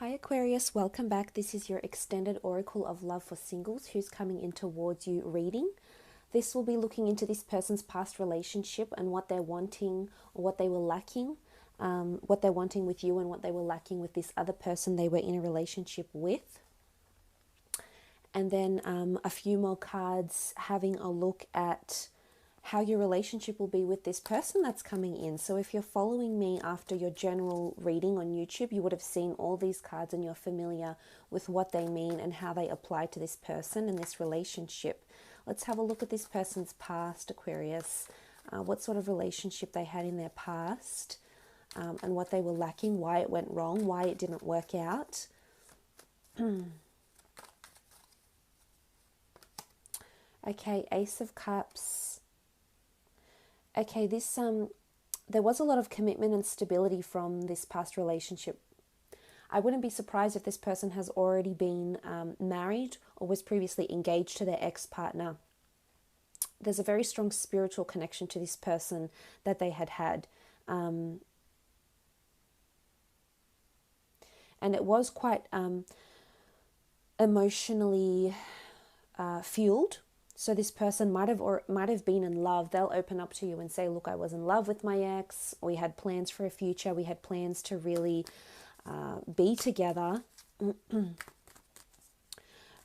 Hi Aquarius, welcome back. This is your extended oracle of love for singles who's coming in towards you reading. This will be looking into this person's past relationship and what they're wanting or what they were lacking, what they're wanting with you and what they were lacking with this other person they were in a relationship with. And then a few more cards having a look at how your relationship will be with this person that's coming in. So if you're following me after your general reading on YouTube, you would have seen all these cards and you're familiar with what they mean and how they apply to this person and this relationship. Let's have a look at this person's past, Aquarius. What sort of relationship they had in their past, and what they were lacking, why it went wrong, why it didn't work out. Okay, Ace of Cups. Okay, this there was a lot of commitment and stability from this past relationship. I wouldn't be surprised if this person has already been married or was previously engaged to their ex-partner. There's a very strong spiritual connection to this person that they had. And it was quite emotionally fueled. So this person might have been in love. They'll open up to you and say, look, I was in love with my ex. We had plans for a future. We had plans to really be together,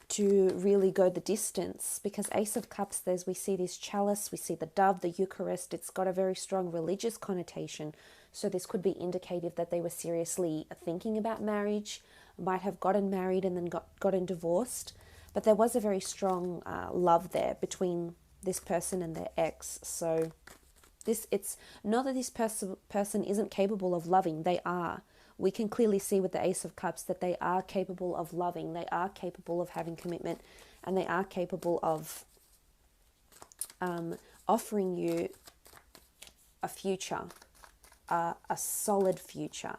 to really go the distance. Because Ace of Cups, we see this chalice, we see the dove, the Eucharist. It's got a very strong religious connotation. So this could be indicative that they were seriously thinking about marriage, might have gotten married and then gotten divorced. But there was a very strong love there between this person and their ex. So it's not that this person isn't capable of loving. They are. We can clearly see with the Ace of Cups that they are capable of loving. They are capable of having commitment. And they are capable of offering you a future, a solid future.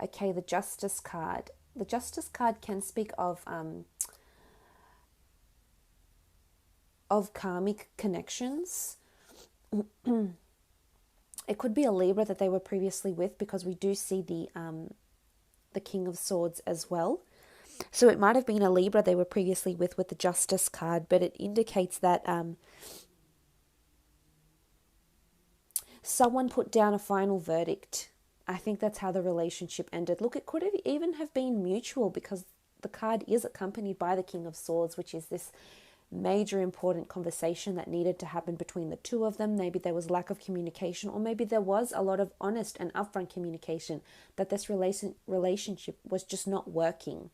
Okay, the Justice card. The Justice card can speak of karmic connections. It could be a Libra that they were previously with, because we do see the King of Swords as well. So it might have been a Libra they were previously with the Justice card, but it indicates that someone put down a final verdict. I think that's how the relationship ended. Look, it could have even have been mutual, because the card is accompanied by the King of Swords, which is this major important conversation that needed to happen between the two of them. Maybe there was lack of communication, or maybe there was a lot of honest and upfront communication, that this relationship was just not working.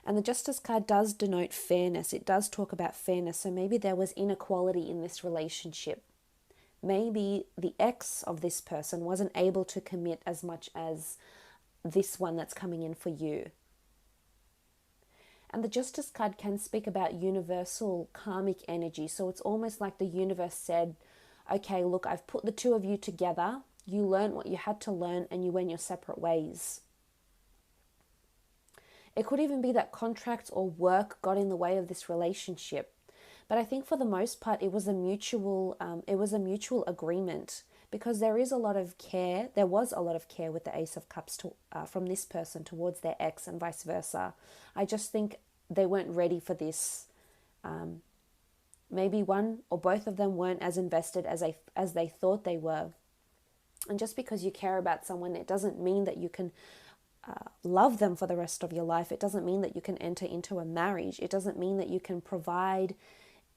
And the Justice card does denote fairness. It does talk about fairness. So maybe there was inequality in this relationship. Maybe the ex of this person wasn't able to commit as much as this one that's coming in for you. And the Justice card can speak about universal karmic energy. So it's almost like the universe said, okay, look, I've put the two of you together. You learned what you had to learn and you went your separate ways. It could even be that contracts or work got in the way of this relationship. But I think for the most part, it was a mutual agreement, because there is a lot of care. There was a lot of care with the Ace of Cups from this person towards their ex, and vice versa. I just think they weren't ready for this. Maybe one or both of them weren't as invested as they thought they were. And just because you care about someone, it doesn't mean that you can love them for the rest of your life. It doesn't mean that you can enter into a marriage. It doesn't mean that you can provide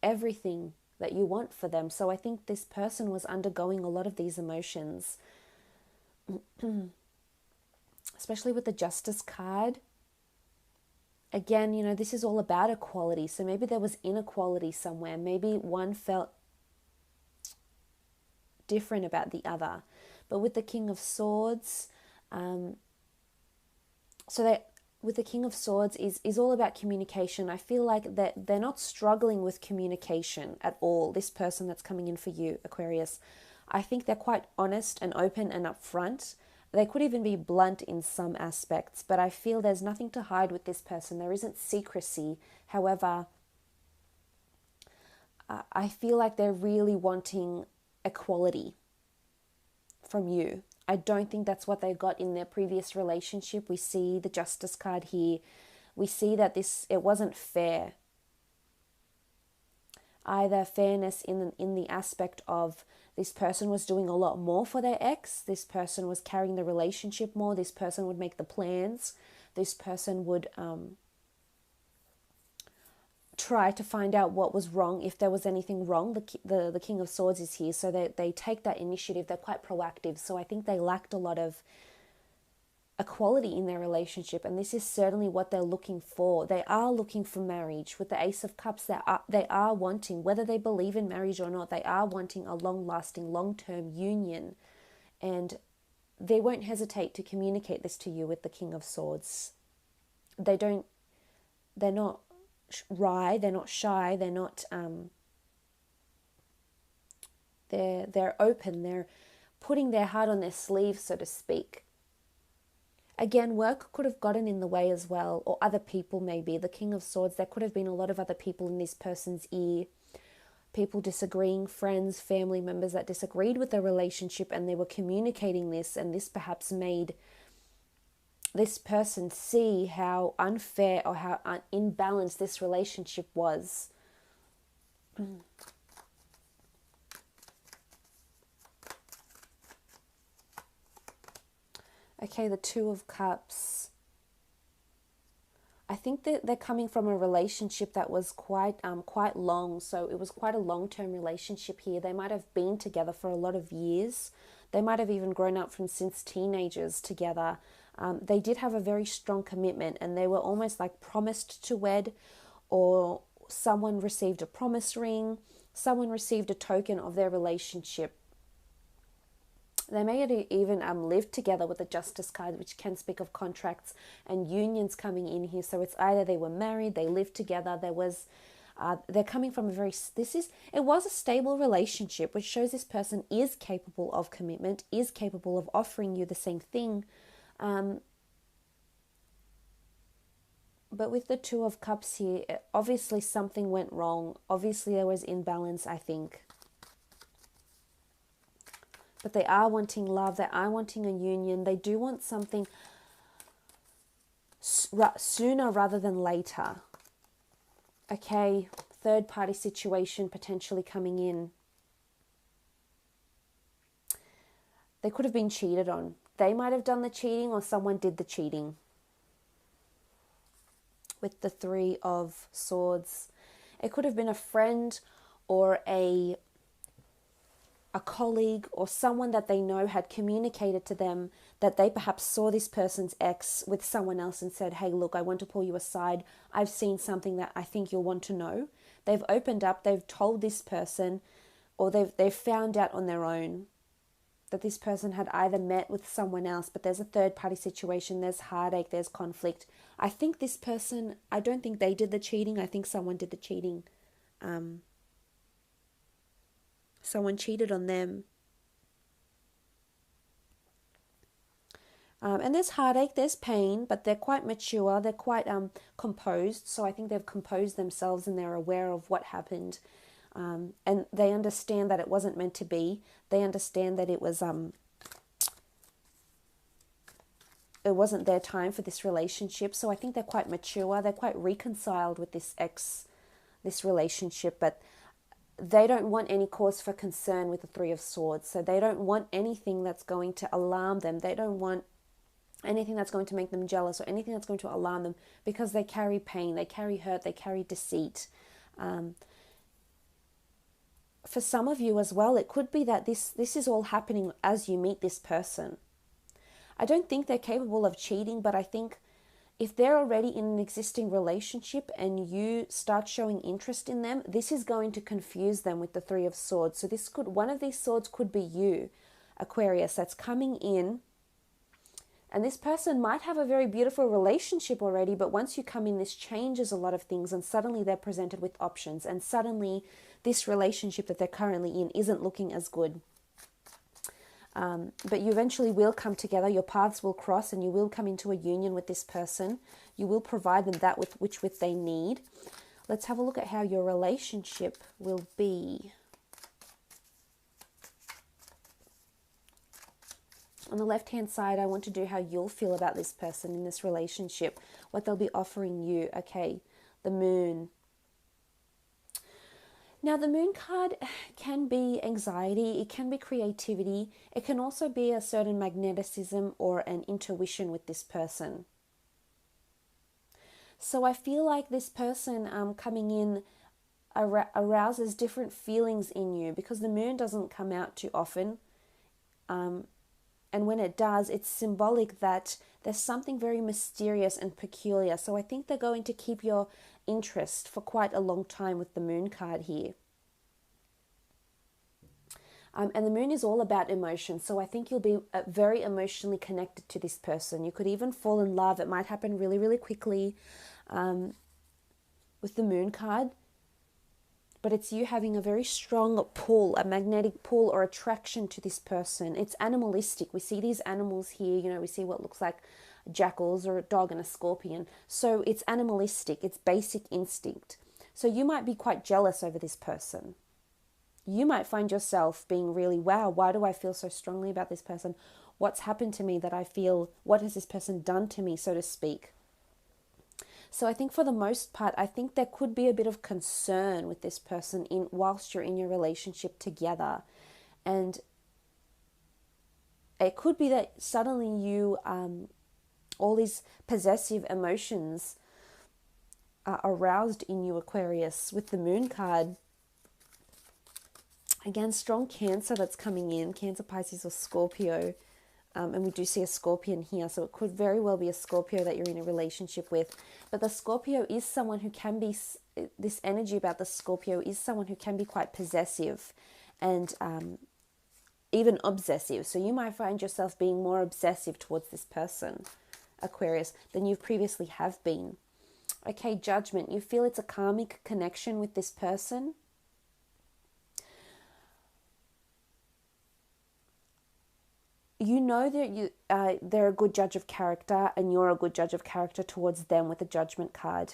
everything that you want for them. So I think this person was undergoing a lot of these emotions, especially with the Justice card. Again, this is all about equality. So maybe there was inequality somewhere. Maybe one felt different about the other. But with the King of Swords, with the King of Swords is all about communication. I feel like that they're not struggling with communication at all, this person that's coming in for you, Aquarius. I think they're quite honest and open and upfront. They could even be blunt in some aspects, but I feel there's nothing to hide with this person. There isn't secrecy. However, I feel like they're really wanting equality from you. I don't think that's what they got in their previous relationship. We see the Justice card here. We see that it wasn't fair. Either fairness in the aspect of this person was doing a lot more for their ex, this person was carrying the relationship more, this person would make the plans, this person would try to find out what was wrong, if there was anything wrong. The King of Swords is here, so they take that initiative. They're quite proactive. So I think they lacked a lot of equality in their relationship, and this is certainly what they're looking for. They are looking for marriage. With the Ace of Cups, they are wanting, whether they believe in marriage or not, they are wanting a long-lasting, long-term union, and they won't hesitate to communicate this to you with the King of Swords. They're not shy, they're not they're open, they're putting their heart on their sleeve, so to speak. Again, work could have gotten in the way as well, or other people maybe. The King of Swords, there could have been a lot of other people in this person's ear. People disagreeing, friends, family members that disagreed with the relationship, and they were communicating this, and this perhaps made this person see how unfair or how imbalanced this relationship was. Okay, the Two of Cups. I think that they're coming from a relationship that was quite long. So it was quite a long-term relationship here. They might have been together for a lot of years. They might have even grown up from since teenagers together. They did have a very strong commitment, and they were almost like promised to wed, or someone received a promise ring. Someone received a token of their relationship. They may have even lived together with the Justice card, which can speak of contracts and unions coming in here. So it's either they were married, they lived together, they're coming from it was a stable relationship, which shows this person is capable of commitment, is capable of offering you the same thing. But with the Two of Cups here, obviously something went wrong. Obviously there was imbalance, I think. But they are wanting love. They are wanting a union. They do want something sooner rather than later. Okay, third party situation potentially coming in. They could have been cheated on. They might have done the cheating, or someone did the cheating. With the Three of Swords, it could have been a friend or a colleague or someone that they know had communicated to them that they perhaps saw this person's ex with someone else and said, hey, look, I want to pull you aside. I've seen something that I think you'll want to know. They've opened up, they've told this person, or they've found out on their own that this person had either met with someone else, but there's a third party situation, there's heartache, there's conflict. I think this person, I don't think they did the cheating. I think someone did the cheating. Someone cheated on them. And there's heartache, there's pain, but they're quite mature, they're quite composed. So I think they've composed themselves and they're aware of what happened. And they understand that it wasn't meant to be. They understand that it wasn't their time for this relationship. So I think they're quite mature, they're quite reconciled with this relationship, but they don't want any cause for concern with the Three of Swords. So they don't want anything that's going to alarm them. They don't want anything that's going to make them jealous or anything that's going to alarm them, because they carry pain, they carry hurt, they carry deceit. For some of you as well, it could be that this is all happening as you meet this person. I don't think they're capable of cheating, but I think if they're already in an existing relationship and you start showing interest in them, this is going to confuse them with the Three of Swords. So one of these swords could be you, Aquarius, that's coming in. And this person might have a very beautiful relationship already, but once you come in, this changes a lot of things, and suddenly they're presented with options, and suddenly this relationship that they're currently in isn't looking as good. But you eventually will come together, your paths will cross, and you will come into a union with this person. You will provide them that which they need. Let's have a look at how your relationship will be. On the left-hand side, I want to do how you'll feel about this person in this relationship, what they'll be offering you. Okay, the moon. Now, the moon card can be anxiety, it can be creativity, it can also be a certain magnetism or an intuition with this person. So I feel like this person coming in arouses different feelings in you, because the moon doesn't come out too often. And when it does, it's symbolic that there's something very mysterious and peculiar. So I think they're going to keep your interest for quite a long time with the moon card here. And the moon is all about emotion. So I think you'll be very emotionally connected to this person. You could even fall in love. It might happen really, really quickly with the moon card. But it's you having a very strong pull, a magnetic pull or attraction to this person. It's animalistic. We see these animals here. You know, we see what looks like jackals or a dog and a scorpion. So it's animalistic. It's basic instinct. So you might be quite jealous over this person. You might find yourself being really, wow, why do I feel so strongly about this person? What's happened to me that I feel, what has this person done to me, so to speak? So I think for the most part, I think there could be a bit of concern with this person whilst you're in your relationship together. And it could be that suddenly you, all these possessive emotions are aroused in you, Aquarius, with the moon card. Again, strong Cancer that's coming in, Cancer, Pisces or Scorpio. And we do see a Scorpion here, so it could very well be a Scorpio that you're in a relationship with. But the Scorpio is someone who can be, this energy about the Scorpio is someone who can be quite possessive and even obsessive. So you might find yourself being more obsessive towards this person, Aquarius, than you previously have been. Okay, Judgment. You feel it's a karmic connection with this person. You know that they're a good judge of character, and you're a good judge of character towards them with the Judgment card.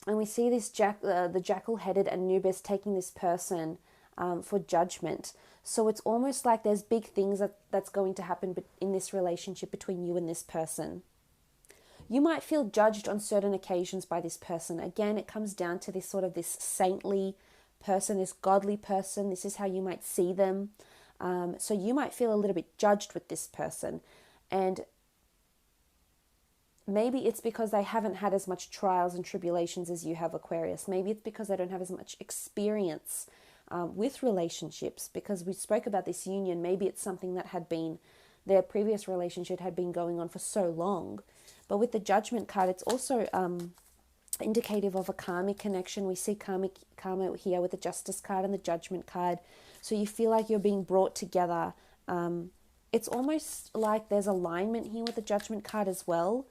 And we see this the jackal-headed Anubis taking this person for judgment. So it's almost like there's big things that's going to happen in this relationship between you and this person. You might feel judged on certain occasions by this person. Again, it comes down to this sort of this saintly person, this godly person. This is how you might see them. So you might feel a little bit judged with this person, and maybe it's because they haven't had as much trials and tribulations as you have, Aquarius. Maybe it's because they don't have as much experience with relationships, because we spoke about this union. Maybe it's something that had been, their previous relationship had been going on for so long. But with the Judgment card, it's also indicative of a karmic connection. We see karma here with the Justice card and the Judgment card. So you feel like you're being brought together. It's almost like there's alignment here with the Judgment card as well.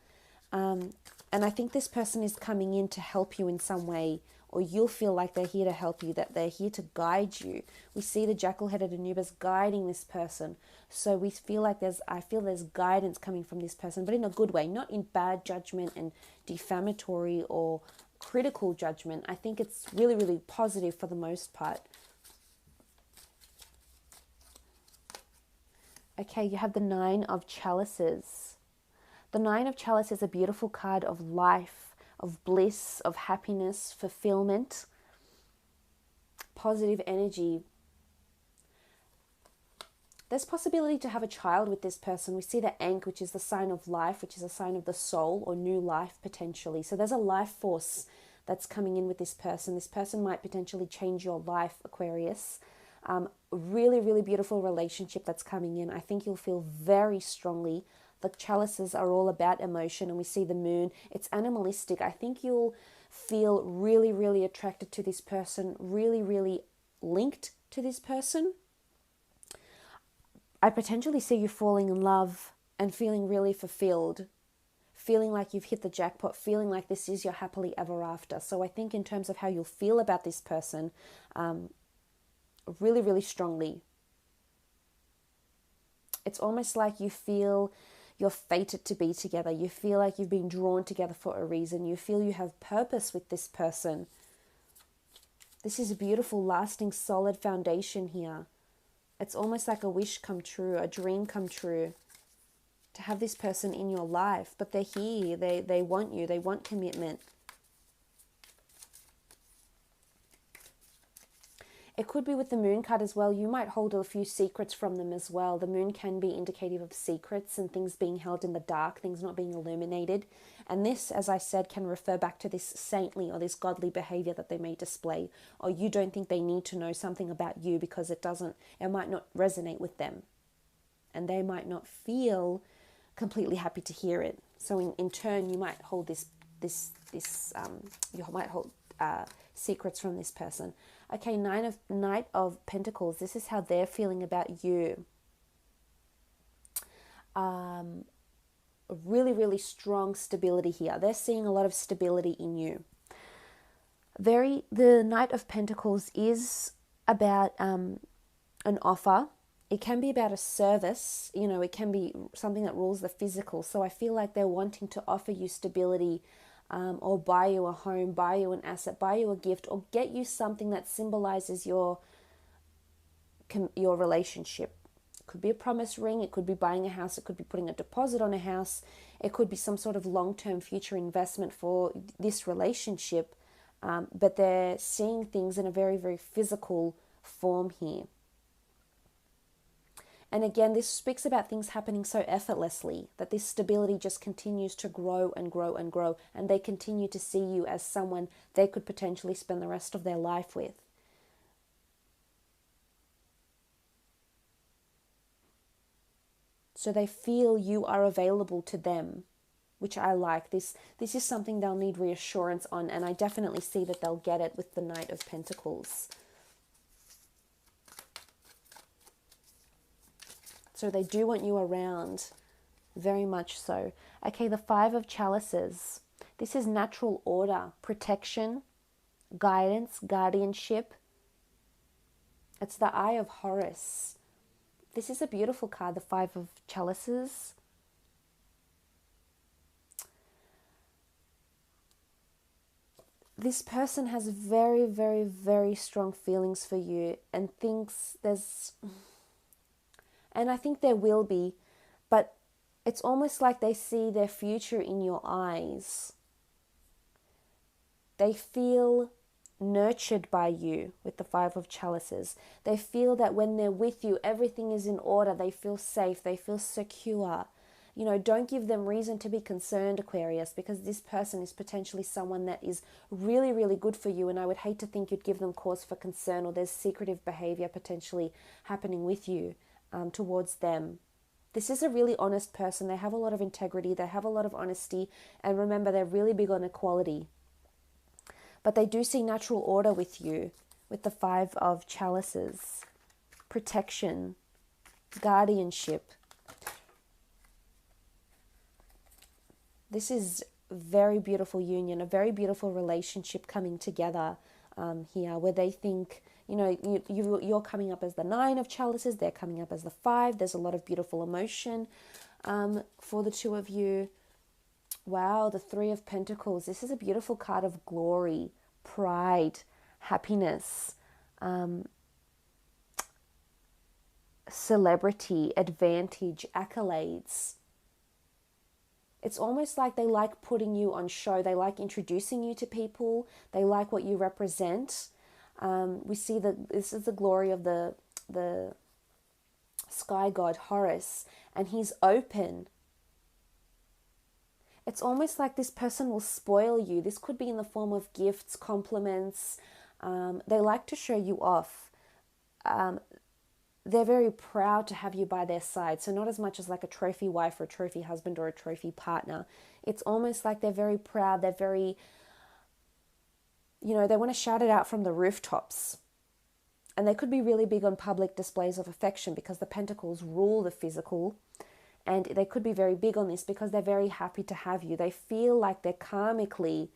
And I think this person is coming in to help you in some way, or you'll feel like they're here to help you, that they're here to guide you. We see the jackal-headed Anubis guiding this person. So we feel like I feel there's guidance coming from this person, but in a good way, not in bad judgment and defamatory or critical judgment. I think it's really, really positive for the most part. Okay, you have the Nine of Chalices. The Nine of Chalices is a beautiful card of life, of bliss, of happiness, fulfillment, positive energy. There's possibility to have a child with this person. We see the Ankh, which is the sign of life, which is a sign of the soul or new life potentially. So there's a life force that's coming in with this person. This person might potentially change your life, Aquarius. Really, really beautiful relationship that's coming in. I think you'll feel very strongly. The chalices are all about emotion, and we see the moon. It's animalistic. I think you'll feel really, really attracted to this person, really, really linked to this person. I potentially see you falling in love and feeling really fulfilled, feeling like you've hit the jackpot, feeling like this is your happily ever after. So I think in terms of how you'll feel about this person, really, really strongly. It's almost like you feel you're fated to be together. You feel like you've been drawn together for a reason. You feel you have purpose with this person. This is a beautiful, lasting, solid foundation here. It's almost like a wish come true, a dream come true, to have this person in your life. But they're here. They want you. They want commitment. It could be with the moon card as well. You might hold a few secrets from them as well. The moon can be indicative of secrets and things being held in the dark, things not being illuminated. And this, as I said, can refer back to this saintly or this godly behavior that they may display. Or you don't think they need to know something about you because it might not resonate with them. And they might not feel completely happy to hear it. So in turn, you might hold you might hold secrets from this person. Okay, Knight of Pentacles. This is how they're feeling about you. Really, really strong stability here. They're seeing a lot of stability in you. The Knight of Pentacles is about an offer. It can be about a service. It can be something that rules the physical. So I feel like they're wanting to offer you stability, or buy you a home, buy you an asset, buy you a gift, or get you something that symbolizes your relationship. It could be a promise ring, it could be buying a house, it could be putting a deposit on a house, it could be some sort of long-term future investment for this relationship, but they're seeing things in a very, very physical form here. And again, this speaks about things happening so effortlessly, that this stability just continues to grow and grow and grow, and they continue to see you as someone they could potentially spend the rest of their life with. So they feel you are available to them, which I like. This is something they'll need reassurance on, and I definitely see that they'll get it with the Knight of Pentacles. So they do want you around, very much so. Okay, the Five of Chalices. This is natural order, protection, guidance, guardianship. It's the Eye of Horus. This is a beautiful card, the Five of Chalices. This person has very, very, very strong feelings for you and thinks and I think there will be, but it's almost like they see their future in your eyes. They feel nurtured by you with the Five of Chalices. They feel that when they're with you, everything is in order. They feel safe. They feel secure. Don't give them reason to be concerned, Aquarius, because this person is potentially someone that is really, really good for you, and I would hate to think you'd give them cause for concern, or there's secretive behavior potentially happening with you. Towards them. This is a really honest person. They have a lot of integrity. They have a lot of honesty. And remember, they're really big on equality. But they do see natural order with you, with the Five of Chalices. Protection, guardianship. This is a very beautiful union, a very beautiful relationship coming together here, where they think, you're coming up as the Nine of Chalices, they're coming up as the Five. There's a lot of beautiful emotion for the two of you. Wow, the Three of Pentacles. This is a beautiful card of glory, pride, happiness, celebrity, advantage, accolades. It's almost like they like putting you on show. They like introducing you to people. They like what you represent. We see that this is the glory of the sky god Horus, and he's open. It's almost like this person will spoil you. This could be in the form of gifts, compliments. They like to show you off. They're very proud to have you by their side. So not as much as like a trophy wife or a trophy husband or a trophy partner. It's almost like they're very proud. They're very, they want to shout it out from the rooftops. And they could be really big on public displays of affection because the pentacles rule the physical. And they could be very big on this because they're very happy to have you. They feel like they're karmically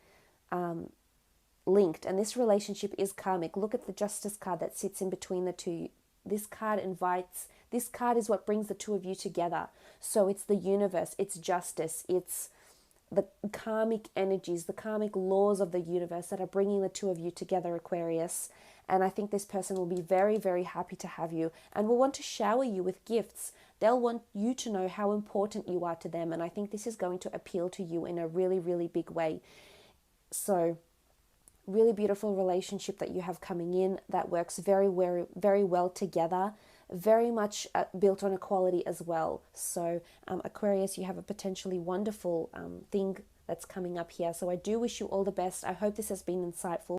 linked. And this relationship is karmic. Look at the Justice card that sits in between the two. This card is what brings the two of you together. So it's the universe, it's justice, it's the karmic energies, the karmic laws of the universe that are bringing the two of you together, Aquarius. And I think this person will be very, very happy to have you and will want to shower you with gifts. They'll want you to know how important you are to them. And I think this is going to appeal to you in a really, really big way. So, really beautiful relationship that you have coming in that works very, very, very well together. Very much built on equality as well. So Aquarius, you have a potentially wonderful thing that's coming up here. So I do wish you all the best. I hope this has been insightful.